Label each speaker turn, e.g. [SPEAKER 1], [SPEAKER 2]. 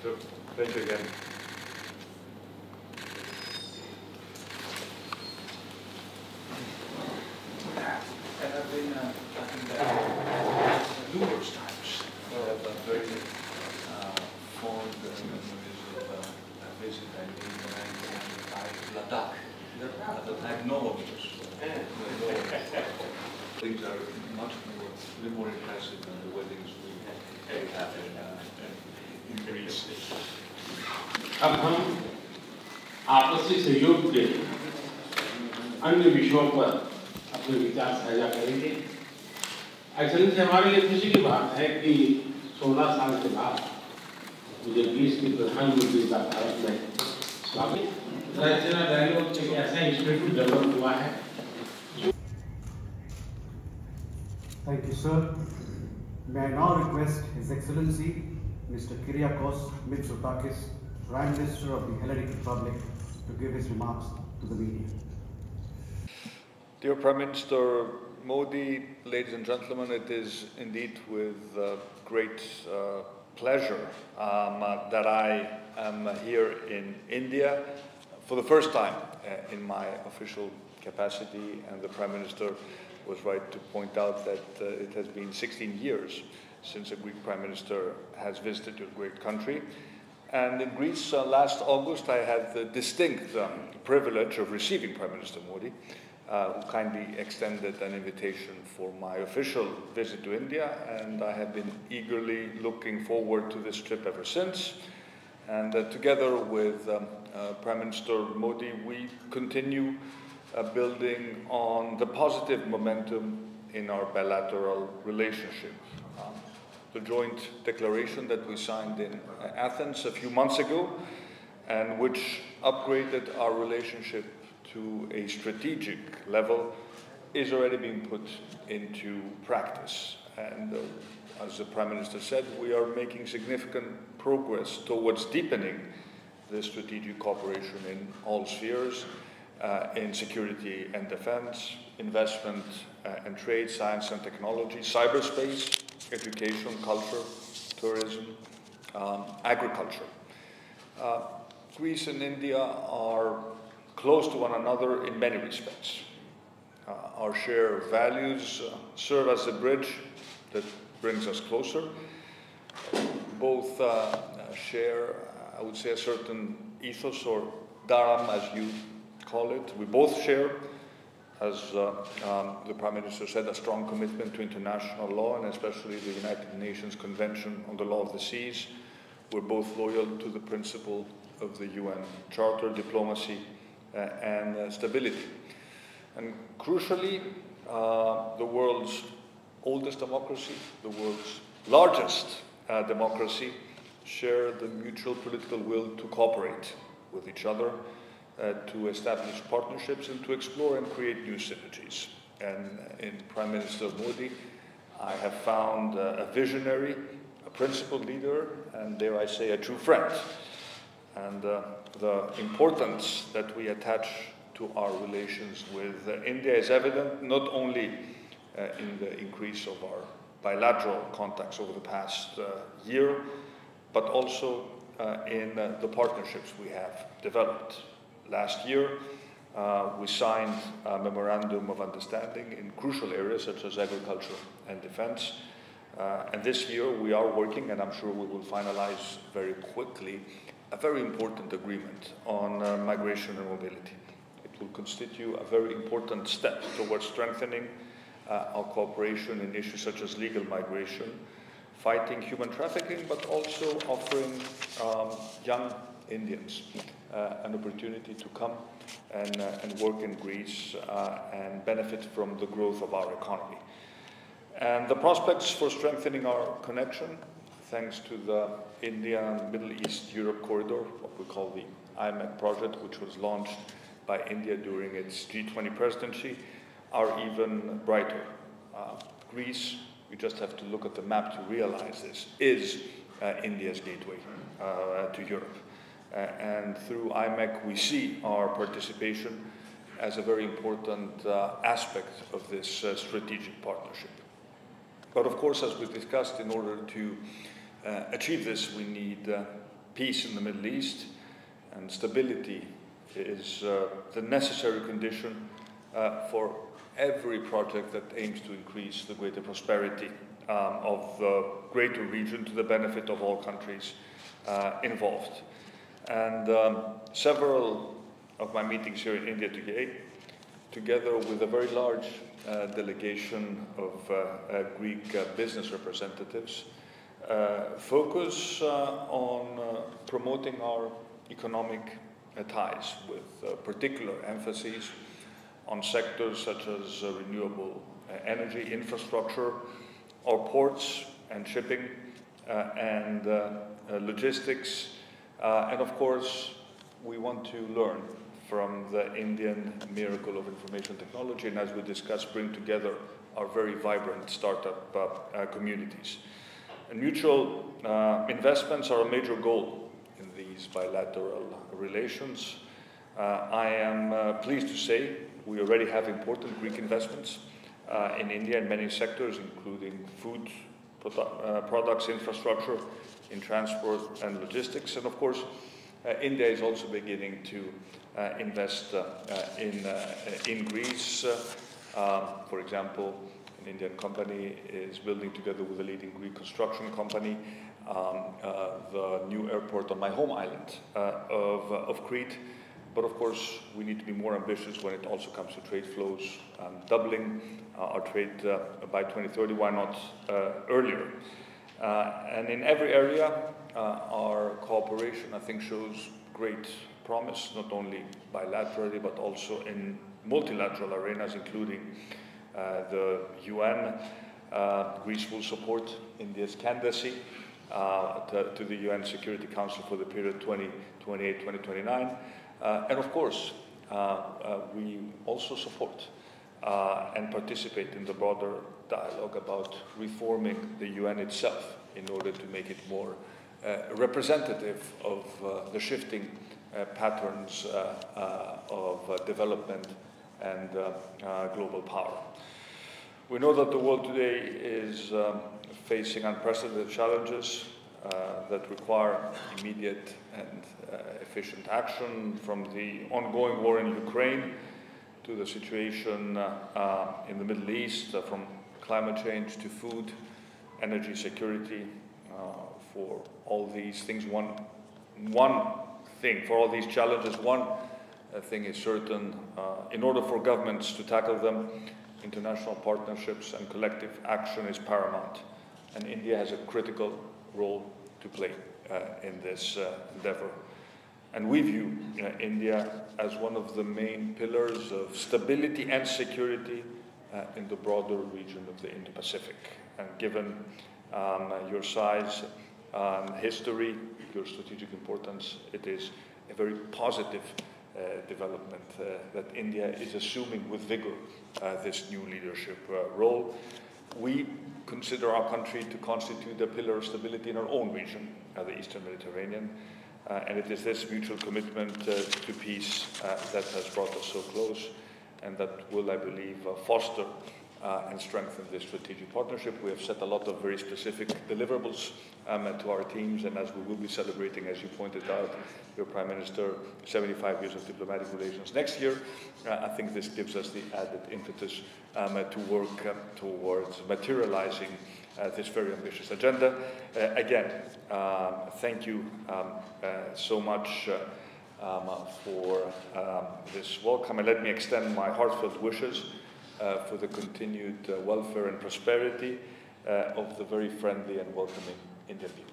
[SPEAKER 1] So, thank you again.
[SPEAKER 2] And I've been, I think numerous times, but very fond memories of a visit I made in 1995 to Ladakh. At the time, no one was. Things are much more impressive than the weddings we have in Greece.
[SPEAKER 3] अब हम आपसी सहयोग के अन्य विषयों पर अपने विचार साझा करेंगे। एक्चुअली हमारे लिए खुशी की बात है कि 16 साल के बाद मुझे ग्रीस की प्रधानमंत्री का भारत में स्वागत। राइजिना डायलॉग एक ऐसा इंस्टीट्यूट डेवलप हुआ है।
[SPEAKER 4] Thank you, sir. May I now request His Excellency Mr. Κυριάκος Μητσοτάκης, Prime Minister of the Hellenic Republic, to give his remarks to the media.
[SPEAKER 2] Dear Prime Minister Modi, ladies and gentlemen, it is indeed with great pleasure that I am here in India for the first time in my official capacity, and the Prime Minister was right to point out that it has been 16 years since a Greek Prime Minister has visited your great country. And in Greece last August I had the distinct privilege of receiving Prime Minister Modi, who kindly extended an invitation for my official visit to India, and I have been eagerly looking forward to this trip ever since. And together with Prime Minister Modi, we continue building on the positive momentum in our bilateral relationship. The joint declaration that we signed in Athens a few months ago, and which upgraded our relationship to a strategic level, is already being put into practice. And as the Prime Minister said, we are making significant progress towards deepening the strategic cooperation in all spheres, in security and defense, investment and trade, science and technology, cyberspace, education, culture, tourism, agriculture. Greece and India are close to one another in many respects. Our shared values serve as a bridge that brings us closer. Both share, I would say, a certain ethos, or dharam as you call it. We both share, as the Prime Minister said, a strong commitment to international law, and especially the United Nations Convention on the Law of the Seas. We're both loyal to the principle of the UN Charter, diplomacy and stability. And crucially, the world's oldest democracy, the world's largest democracy, share the mutual political will to cooperate with each other, to establish partnerships and to explore and create new synergies. And in Prime Minister Modi, I have found a visionary, a principled leader, and dare I say, a true friend. And the importance that we attach to our relations with India is evident not only in the increase of our bilateral contacts over the past year, but also in the partnerships we have developed. Last year, we signed a memorandum of understanding in crucial areas such as agriculture and defense. And this year we are working, and I'm sure we will finalize very quickly, a very important agreement on migration and mobility. It will constitute a very important step towards strengthening our cooperation in issues such as legal migration, fighting human trafficking, but also offering young Indians an opportunity to come and work in Greece and benefit from the growth of our economy. And the prospects for strengthening our connection, thanks to the India and Middle East Europe corridor, what we call the IMEC project, which was launched by India during its G20 presidency, are even brighter. Greece, we just have to look at the map to realize this, is India's gateway to Europe. And through IMEC, we see our participation as a very important aspect of this strategic partnership. But of course, as we discussed, in order to achieve this, we need peace in the Middle East and stability is the necessary condition for every project that aims to increase the greater prosperity of the greater region to the benefit of all countries involved. And several of my meetings here in India today, together with a very large delegation of Greek business representatives, focus on promoting our economic ties with particular emphasis on sectors such as renewable energy, infrastructure, our ports and shipping, and logistics. And of course, we want to learn from the Indian miracle of information technology, and as we discussed, bring together our very vibrant startup communities. And mutual investments are a major goal in these bilateral relations. I am pleased to say we already have important Greek investments in India in many sectors, including food products, infrastructure, in transport and logistics. And of course, India is also beginning to invest in Greece. For example, an Indian company is building together with a leading Greek construction company the new airport on my home island of Crete. But of course, we need to be more ambitious when it also comes to trade flows, doubling our trade by 2030, why not earlier? And in every area, our cooperation, I think, shows great promise, not only bilaterally, but also in multilateral arenas, including the UN. Greece will support India's candidacy to the UN Security Council for the period 2028-2029. And of course, we also support and participate in the broader dialogue about reforming the UN itself in order to make it more representative of the shifting patterns of development and global power. We know that the world today is facing unprecedented challenges that require immediate and efficient action, from the ongoing war in Ukraine to the situation in the Middle East, from climate change to food, energy security. For all these things, one thing, for all these challenges, one thing is certain. In order for governments to tackle them, international partnerships and collective action is paramount. And India has a critical role to play in this endeavor. And we view India as one of the main pillars of stability and security in the broader region of the Indo-Pacific. And given your size, history, your strategic importance, it is a very positive development that India is assuming with vigor this new leadership role. We consider our country to constitute a pillar of stability in our own region, the Eastern Mediterranean, and it is this mutual commitment to peace that has brought us so close, and that will, I believe, foster and strengthen this strategic partnership. We have set a lot of very specific deliverables to our teams, and as we will be celebrating, as you pointed out, your Prime Minister, 75 years of diplomatic relations next year, I think this gives us the added impetus to work towards materializing this very ambitious agenda. Again, thank you so much for this welcome, and let me extend my heartfelt wishes for the continued welfare and prosperity of the very friendly and welcoming Indian people.